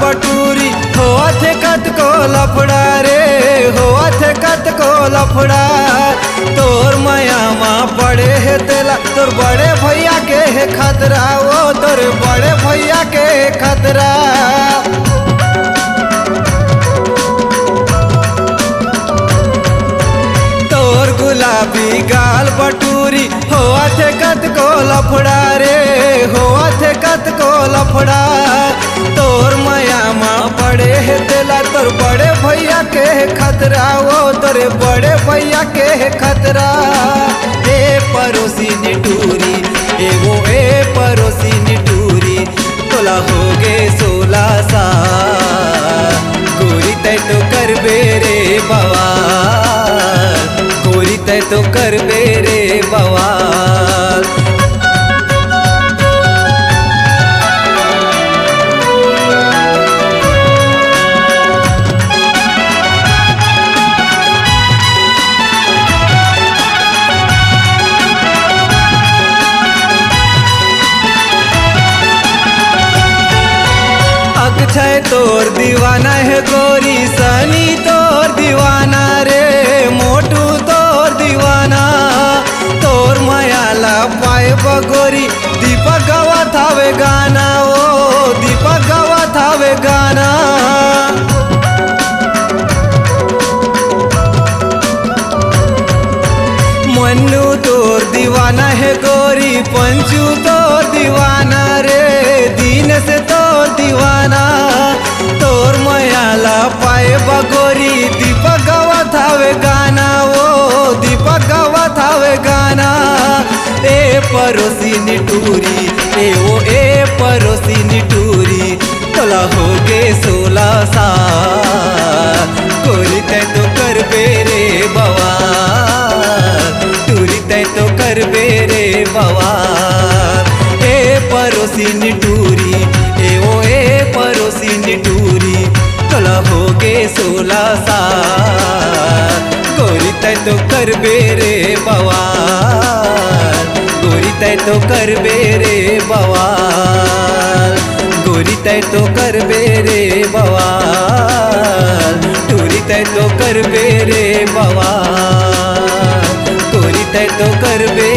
बटूरी होत कत को लफड़ा रे, होत कत को लफड़ा। तोर माया माँ पड़े है तेला, तोर बड़े भैया के है खतरा, वो तोर बड़े भैया के है खतरा। तोर गुलाबी गाल बटूरी होत कत को लफड़ा रे, होत कत को लफड़ा। तोर माया माँ पड़े है तेला, तोर बड़े भैया के है खतरा, वो तोरे बड़े भैया के है खतरा। ए पड़ोसी निटूरी ए वो ए पड़ोसी निटूरी, तोला हो गे 16 साल, गोरी तय तो कर बेरे बवाल, गोरी तय तो कर बेरे बवाल। अक्षय तोर दीवाना है गोरी, सनी तोर दीवाना रे, मोटू तोर दीवाना। तोर मायाला पाए बगोरी, दीपक गावत हावे गाना, ओ दीपक गावत हावे गाना। मन्नू तोर दीवाना है गोरी, पंचू तोर दीवाना रे, दीन से तोर दीवाना। तोर मायाला पाए बगोरी, दीपक गावत हावे गाना, वो दीपक गावत हावे गाना। ए पड़ोसी निटूरी ए वो ए पड़ोसी निटूरी, तोला हो गे 16 साल, गोरी तय तो कर बेरे बवाल, टूरी तय तो कर बेरे बवाल। ए पड़ोसी निटूरी ए वो ए पड़ोसी निटूरी, तोला हो गे 16 साल, गोरी तय तो कर बेरे बवाल, गोरी तय तो कर बेरे बवाल, गोरी तय तो कर बेरे बवाल, टूरी तय तो कर बेरे बवाल, गोरी तय तो कर बे